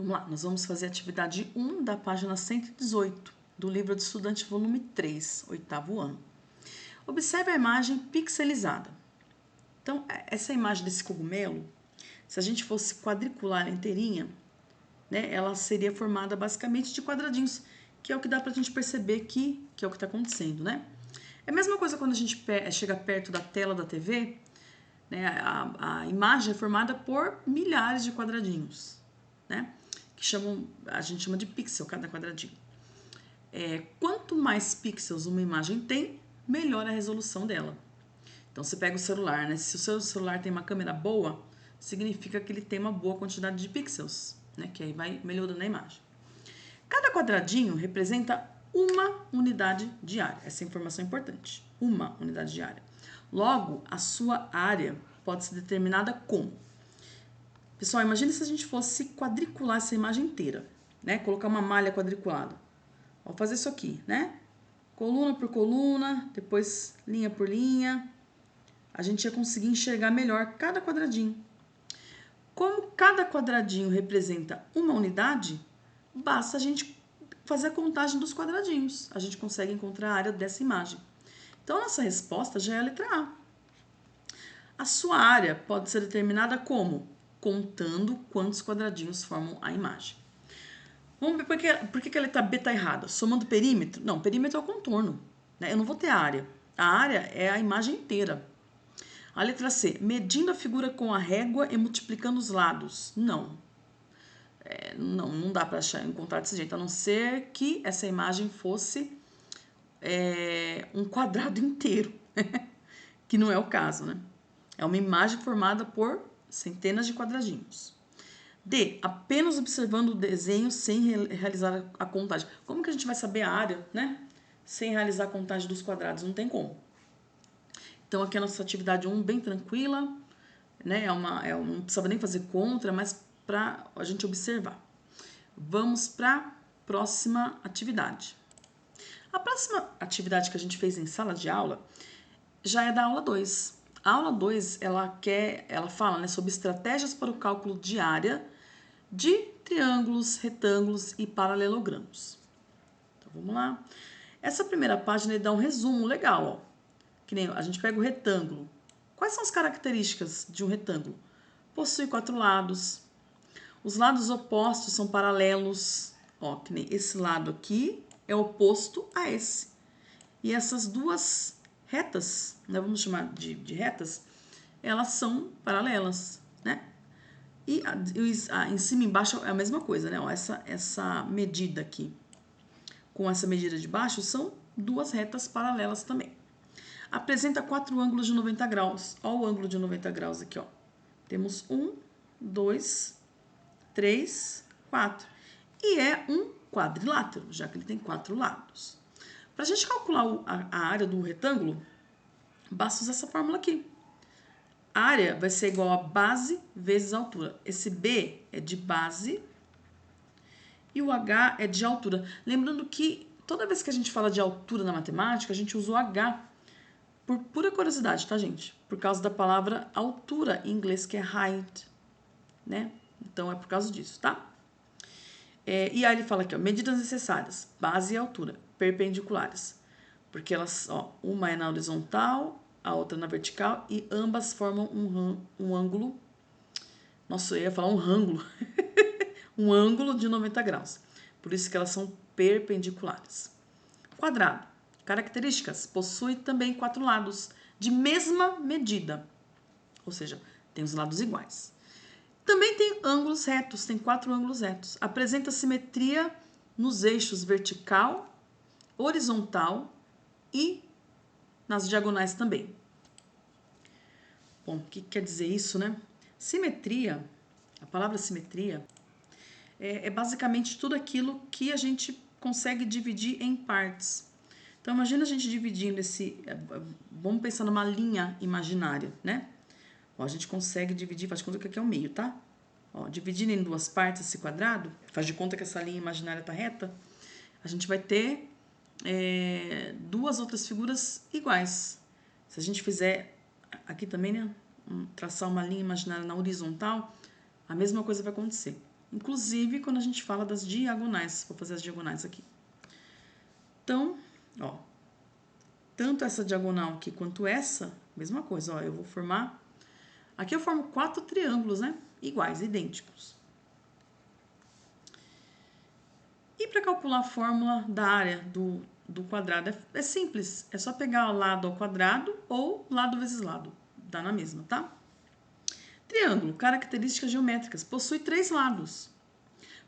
Vamos lá, nós vamos fazer a atividade 1 da página 118 do livro do estudante, volume 3, oitavo ano. Observe a imagem pixelizada. Então, essa imagem desse cogumelo, se a gente fosse quadricular ela inteirinha, né, ela seria formada basicamente de quadradinhos, que é o que dá pra gente perceber que é o que está acontecendo, né? É a mesma coisa quando a gente chega perto da tela da TV, né, a imagem é formada por milhares de quadradinhos, né? Que a gente chama de pixel, cada quadradinho. Quanto mais pixels uma imagem tem, melhor a resolução dela. Então, você pega o celular, né? Se o seu celular tem uma câmera boa, significa que ele tem uma boa quantidade de pixels, né? Que aí vai melhorando a imagem. Cada quadradinho representa uma unidade de área. Essa informação é importante. Uma unidade de área. Logo, a sua área pode ser determinada como? Pessoal, imagine se a gente fosse quadricular essa imagem inteira, né? Colocar uma malha quadriculada. Vou fazer isso aqui, né? Coluna por coluna, depois linha por linha. A gente ia conseguir enxergar melhor cada quadradinho. Como cada quadradinho representa uma unidade, basta a gente fazer a contagem dos quadradinhos. A gente consegue encontrar a área dessa imagem. Então, nossa resposta já é a letra A. A sua área pode ser determinada como? Contando quantos quadradinhos formam a imagem. Vamos ver por que a letra B está errada. Somando perímetro? Não, perímetro é o contorno, né? Eu não vou ter área. A área é a imagem inteira. A letra C, medindo a figura com a régua e multiplicando os lados. Não. Não dá para encontrar desse jeito, a não ser que essa imagem fosse um quadrado inteiro, que não é o caso, né? É uma imagem formada por centenas de quadradinhos. D, apenas observando o desenho sem realizar a contagem. Como que a gente vai saber a área, né? Sem realizar a contagem dos quadrados? Não tem como. Então, aqui a nossa atividade 1, bem tranquila, né? Não precisava nem fazer contra, mas para a gente observar. Vamos para a próxima atividade. A próxima atividade que a gente fez em sala de aula já é da aula 2. A aula 2, ela fala, né, sobre estratégias para o cálculo de área de triângulos, retângulos e paralelogramos. Então, vamos lá. Essa primeira página dá um resumo legal, ó. Que nem a gente pega o retângulo. Quais são as características de um retângulo? Possui 4 lados. Os lados opostos são paralelos. Ó, que nem esse lado aqui é oposto a esse. E essas duas retas, né, vamos chamar de retas, elas são paralelas, né? E em cima e embaixo é a mesma coisa, né? Ó, essa medida aqui com essa medida de baixo são duas retas paralelas também. Apresenta 4 ângulos de 90 graus. Ó o ângulo de 90 graus aqui, ó. Temos 1, 2, 3, 4. E é um quadrilátero, já que ele tem 4 lados. Para a gente calcular a área do retângulo, basta usar essa fórmula aqui. A área vai ser igual a base vezes a altura. Esse B é de base e o H é de altura. Lembrando que toda vez que a gente fala de altura na matemática, a gente usa o H por pura curiosidade, tá, gente? Por causa da palavra altura em inglês, que é height, né? Então, é por causa disso, tá? E aí ele fala aqui, ó, medidas necessárias, base e altura, perpendiculares. Porque elas, ó, uma é na horizontal, a outra na vertical, e ambas formam um ângulo. Nossa, eu ia falar um ângulo. Um ângulo de 90 graus. Por isso que elas são perpendiculares. Quadrado. Características. Possui também 4 lados de mesma medida. Ou seja, tem os lados iguais. Também tem ângulos retos, tem 4 ângulos retos. Apresenta simetria nos eixos vertical, horizontal e nas diagonais também. Bom, o que quer dizer isso, né? Simetria, a palavra simetria, é basicamente tudo aquilo que a gente consegue dividir em partes. Então, imagina a gente dividindo vamos pensar numa linha imaginária, né? Ó, a gente consegue dividir, faz de conta que aqui é o meio, tá? Ó, dividindo em 2 partes esse quadrado, faz de conta que essa linha imaginária tá reta, a gente vai ter 2 outras figuras iguais. Se a gente fizer aqui também, né, traçar uma linha imaginária na horizontal, a mesma coisa vai acontecer. inclusive quando a gente fala das diagonais. Vou fazer as diagonais aqui. Então, ó, tanto essa diagonal aqui quanto essa, mesma coisa, ó, eu vou formar... Aqui eu formo 4 triângulos, né? Iguais, idênticos. E para calcular a fórmula da área do quadrado é simples. É só pegar o lado ao quadrado ou lado vezes lado. Dá na mesma, tá? Triângulo, características geométricas. Possui 3 lados.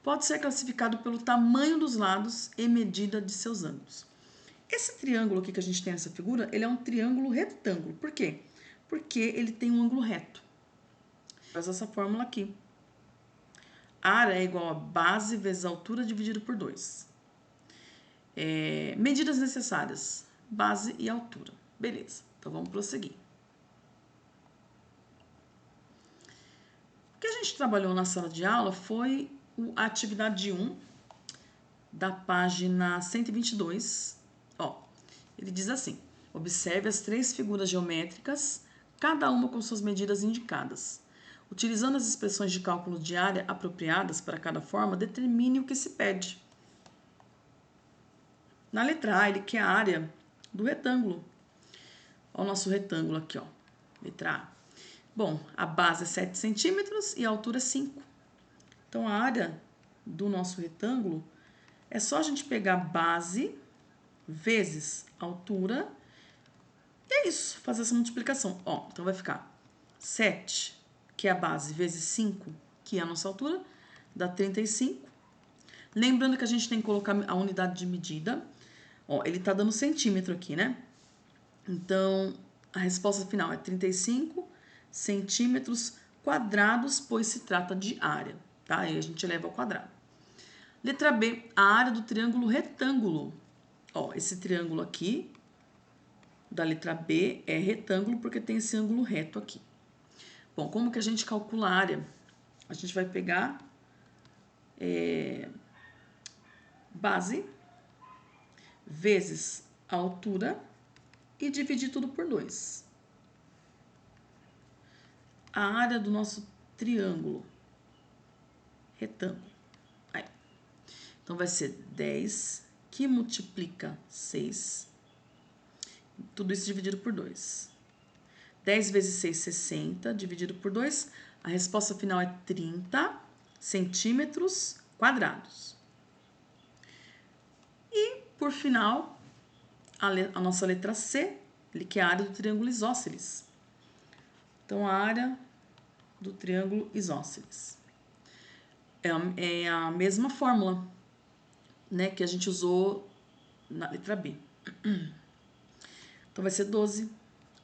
Pode ser classificado pelo tamanho dos lados e medida de seus ângulos. Esse triângulo aqui que a gente tem nessa figura, ele é um triângulo retângulo. Por quê? Porque ele tem um ângulo reto. Faz essa fórmula aqui. A área é igual a base vezes a altura dividido por 2. Medidas necessárias, base e altura. Beleza, então vamos prosseguir. O que a gente trabalhou na sala de aula foi a atividade 1, da página 122. Ó, ele diz assim: observe as 3 figuras geométricas, cada uma com suas medidas indicadas. Utilizando as expressões de cálculo de área apropriadas para cada forma, determine o que se pede. Na letra A, ele quer a área do retângulo. Olha o nosso retângulo aqui, ó. Letra A. Bom, a base é 7 centímetros e a altura é 5. Então, a área do nosso retângulo é só a gente pegar base vezes altura. E é isso, fazer essa multiplicação. Ó, então vai ficar 7, que é a base, vezes 5, que é a nossa altura, dá 35. Lembrando que a gente tem que colocar a unidade de medida. Ó, ele tá dando centímetro aqui, né? Então, a resposta final é 35 centímetros quadrados, pois se trata de área, tá? Aí a gente eleva ao quadrado. Letra B, a área do triângulo retângulo. Ó, esse triângulo aqui, da letra B, é retângulo porque tem esse ângulo reto aqui. Bom, como que a gente calcula a área? A gente vai pegar base vezes a altura e dividir tudo por 2. A área do nosso triângulo retângulo. Aí. Então, vai ser 10 que multiplica 6. Tudo isso dividido por 2. 10 vezes 6, 60, dividido por 2. A resposta final é 30 centímetros quadrados. E, por final, a nossa letra C, ele quer a área do triângulo isósceles. Então, a área do triângulo isósceles é a mesma fórmula, né, que a gente usou na letra B. Então, vai ser 12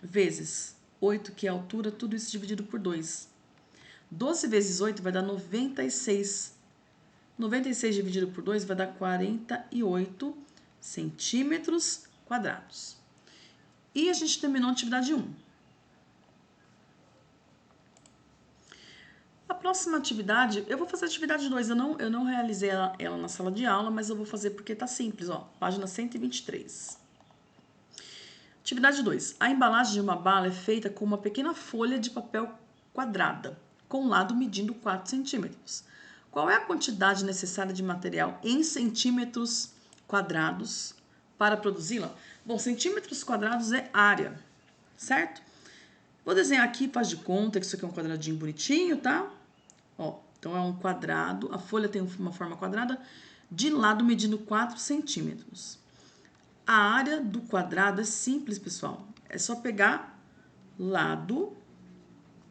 vezes 8, que é a altura, tudo isso dividido por 2. 12 vezes 8 vai dar 96. 96 dividido por 2 vai dar 48 centímetros quadrados. E a gente terminou a atividade 1. A próxima atividade, eu vou fazer a atividade 2, eu não realizei ela na sala de aula, mas eu vou fazer porque tá simples, ó, página 123. Atividade 2. A embalagem de uma bala é feita com uma pequena folha de papel quadrada, com o lado medindo 4 centímetros. Qual é a quantidade necessária de material em centímetros quadrados para produzi-la? Bom, centímetros quadrados é área, certo? Vou desenhar aqui, faz de conta que isso aqui é um quadradinho bonitinho, tá? Ó, então é um quadrado, a folha tem uma forma quadrada, de lado medindo 4 centímetros. A área do quadrado é simples, pessoal. É só pegar lado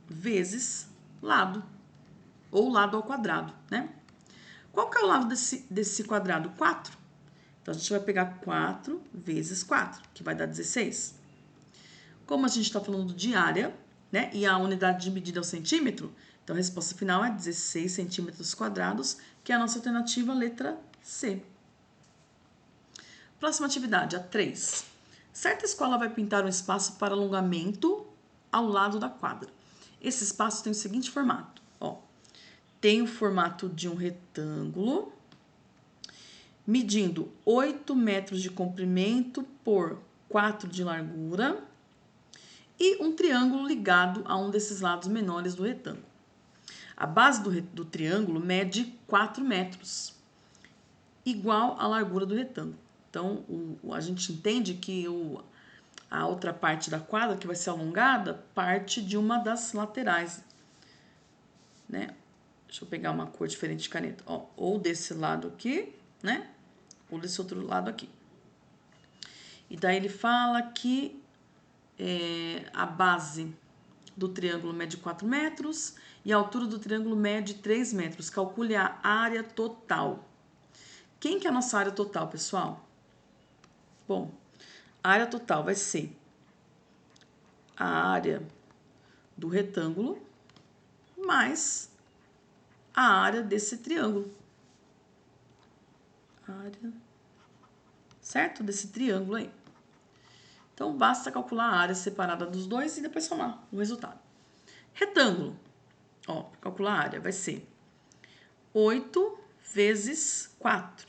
vezes lado, ou lado ao quadrado, né? Qual que é o lado desse quadrado? 4. Então, a gente vai pegar 4 vezes 4, que vai dar 16. Como a gente está falando de área, né? E a unidade de medida é o centímetro, então a resposta final é 16 centímetros quadrados, que é a nossa alternativa, letra C. Próxima atividade, a 3. Certa escola vai pintar um espaço para alongamento ao lado da quadra. Esse espaço tem o seguinte formato, ó. Tem o formato de um retângulo, medindo 8 metros de comprimento por 4 de largura e um triângulo ligado a um desses lados menores do retângulo. A base do triângulo mede 4 metros, igual à largura do retângulo. Então, a gente entende que a outra parte da quadra, que vai ser alongada, parte de uma das laterais, né? Deixa eu pegar uma cor diferente de caneta. Ó, ou desse lado aqui, né? Ou desse outro lado aqui. E daí ele fala que a base do triângulo mede 4 metros e a altura do triângulo mede 3 metros. Calcule a área total. Quem que é a nossa área total, pessoal? Bom, a área total vai ser a área do retângulo mais a área desse triângulo. Área, certo? Desse triângulo aí. Então, basta calcular a área separada dos dois e depois somar o resultado. Retângulo. Ó, para calcular a área vai ser 8 vezes 4,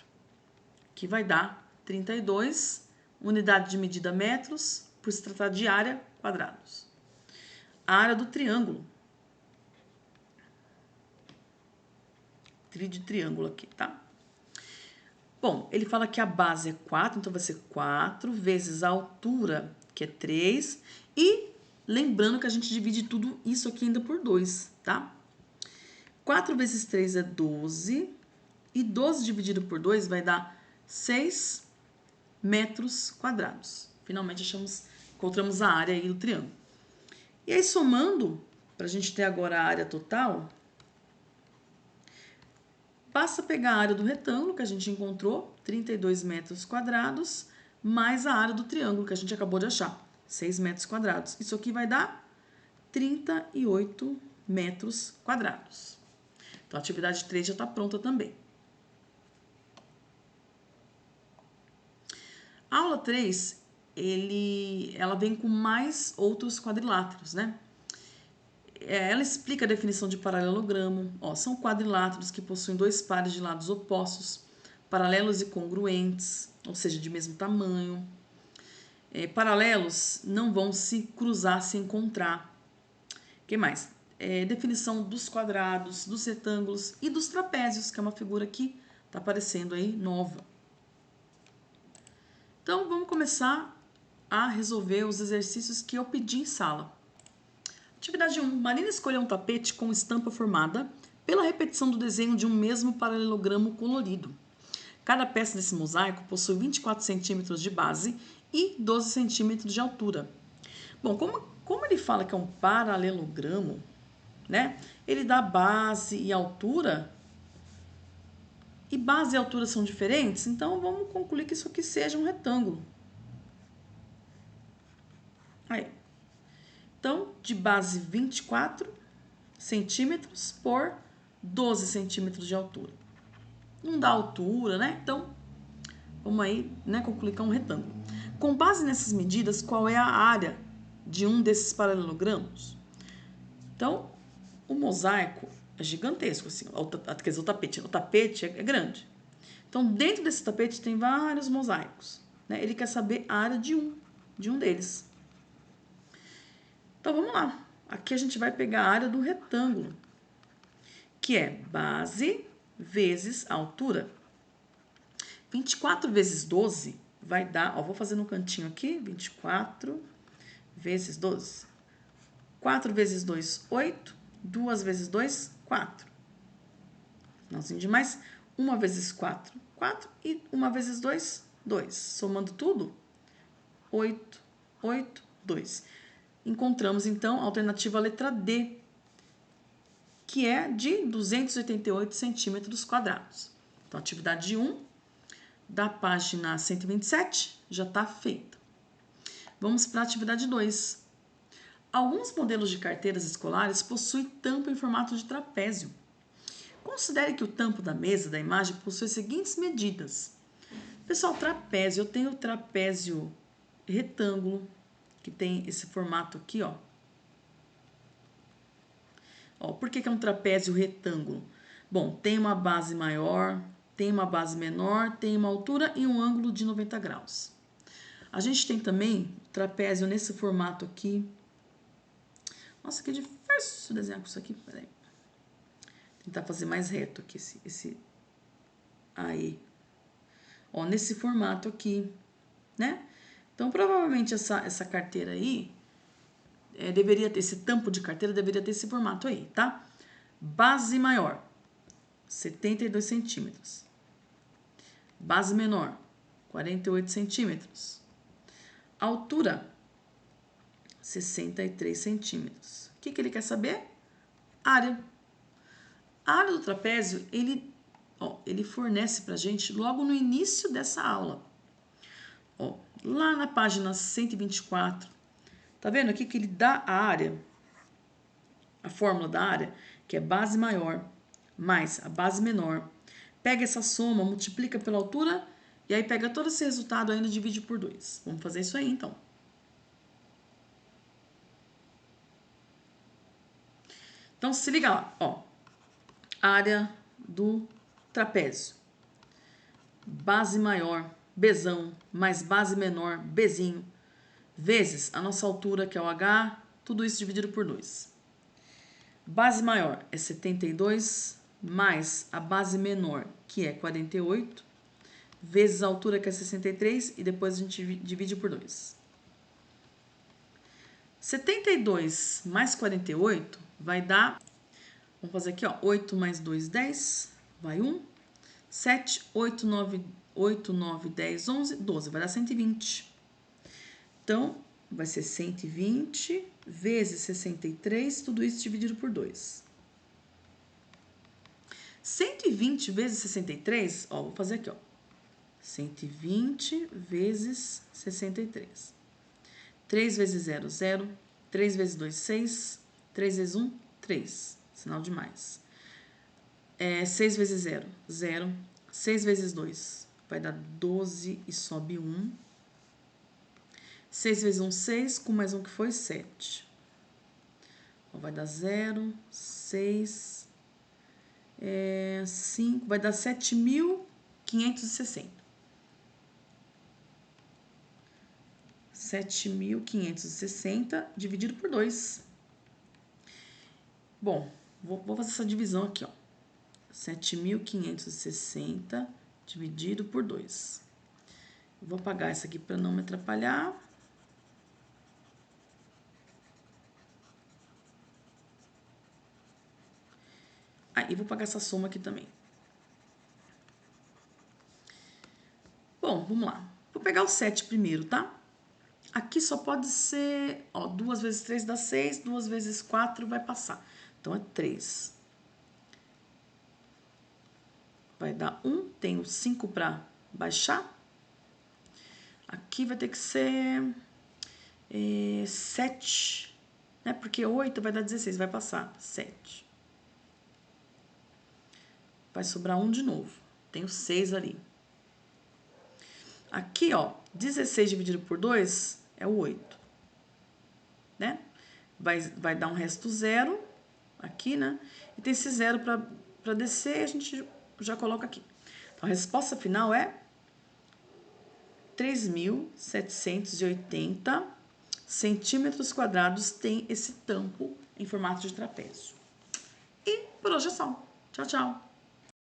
que vai dar 32, unidade de medida metros, por se tratar de área, quadrados. A área do triângulo. De triângulo aqui, tá? Bom, ele fala que a base é 4, então vai ser 4 vezes a altura, que é 3, e lembrando que a gente divide tudo isso aqui ainda por 2, tá? 4 vezes 3 é 12, e 12 dividido por 2 vai dar 6 metros quadrados. Finalmente encontramos a área aí do triângulo. E aí, somando, para a gente ter agora a área total, basta pegar a área do retângulo, que a gente encontrou, 32 metros quadrados, mais a área do triângulo, que a gente acabou de achar, 6 metros quadrados. Isso aqui vai dar 38 metros quadrados. Então, a atividade 3 já está pronta também. A aula 3, ela vem com mais outros quadriláteros, né? Ela explica a definição de paralelogramo. Ó, são quadriláteros que possuem dois pares de lados opostos, paralelos e congruentes, ou seja, de mesmo tamanho. Paralelos não vão se cruzar, se encontrar. O que mais? Definição dos quadrados, dos retângulos e dos trapézios, que é uma figura que está aparecendo aí nova. Então, vamos começar a resolver os exercícios que eu pedi em sala. Atividade 1. Marina escolheu um tapete com estampa formada pela repetição do desenho de um mesmo paralelogramo colorido. Cada peça desse mosaico possui 24 centímetros de base e 12 centímetros de altura. Bom, como ele fala que é um paralelogramo, né? Ele dá base e altura, e base e altura são diferentes, então vamos concluir que isso aqui seja um retângulo. Aí. Então, de base 24 centímetros por 12 centímetros de altura. Não dá altura, né? Então, vamos aí, né, concluir que é um retângulo. Com base nessas medidas, qual é a área de um desses paralelogramos? Então, o mosaico é gigantesco, assim, quer dizer, o tapete é grande. Então, dentro desse tapete tem vários mosaicos, né? Ele quer saber a área de um deles. Então, vamos lá. Aqui a gente vai pegar a área do retângulo, que é base vezes altura. 24 vezes 12 vai dar, ó, vou fazer no cantinho aqui, 24 vezes 12. 4 vezes 2, 8. 2 vezes 2, 4. Finalzinho de mais. 1 vezes 4, 4. E 1 vezes 2, 2. Somando tudo, 8, 8, 2. Encontramos, então, a alternativa letra D, que é de 288 centímetros quadrados. Então, a atividade 1 da página 127 já está feita. Vamos para a atividade 2. Alguns modelos de carteiras escolares possuem tampa em formato de trapézio. Considere que o tampo da mesa da imagem possui as seguintes medidas. Pessoal, trapézio, eu tenho o trapézio retângulo, que tem esse formato aqui, ó. Por que é um trapézio retângulo? Bom, tem uma base maior, tem uma base menor, tem uma altura e um ângulo de 90 graus. A gente tem também trapézio nesse formato aqui. Nossa, que difícil desenhar com isso aqui. Peraí. tentar fazer mais reto aqui, aí. Ó, nesse formato aqui, né? Então, provavelmente essa carteira aí, deveria ter, esse tampo de carteira deveria ter esse formato aí, tá? Base maior, 72 centímetros. Base menor, 48 centímetros. Altura, 63 centímetros. O que ele quer saber? Área. A área do trapézio, ele fornece pra gente logo no início dessa aula. Ó, lá na página 124, tá vendo aqui que ele dá a área, a fórmula da área, que é base maior mais a base menor. Pega essa soma, multiplica pela altura e aí pega todo esse resultado ainda e divide por 2. Vamos fazer isso aí, então. Então, se liga lá, ó. Área do trapézio. Base maior, Bzão, mais base menor, Bzinho, vezes a nossa altura, que é o H, tudo isso dividido por 2. Base maior é 72, mais a base menor, que é 48, vezes a altura, que é 63, e depois a gente divide por 2. 72 mais 48 vai dar, vamos fazer aqui, ó, 8 mais 2, 10, vai 1, 7, 8, 9, 10, 11, 12, vai dar 120. Então, vai ser 120 vezes 63, tudo isso dividido por 2. 120 vezes 63, ó, vou fazer aqui, ó. 120 vezes 63. 3 vezes 0, 0. 3 vezes 2, 6. 3 vezes 1, 3. Sinal de mais. 6 vezes 0, 0. 6 vezes 2, vai dar 12 e sobe 1. 6 vezes 1, 6. Com mais 1 que foi, 7. Vai dar 0, 6, 5. Vai dar 7.560. 7.560 dividido por 2. Bom, vou fazer essa divisão aqui, ó. 7.560 dividido por 2. Vou apagar essa aqui para não me atrapalhar. E vou pagar essa soma aqui também. Bom, vamos lá. Vou pegar o 7 primeiro, tá? Aqui só pode ser, ó, 2 vezes 3 dá 6, 2 vezes 4 vai passar. Então, é 3. Vai dar 1, tenho 5 para baixar. Aqui vai ter que ser 7, né? Porque 8 vai dar 16, vai passar 7. Vai sobrar 1 de novo. Tenho 6 ali. Aqui, ó, 16 dividido por 2 é o 8, né? Vai dar um resto 0 aqui, né? E tem esse 0 para descer, a gente já coloca aqui. Então, a resposta final é 3.780 centímetros quadrados tem esse tampo em formato de trapézio. E por hoje é só. Tchau, tchau!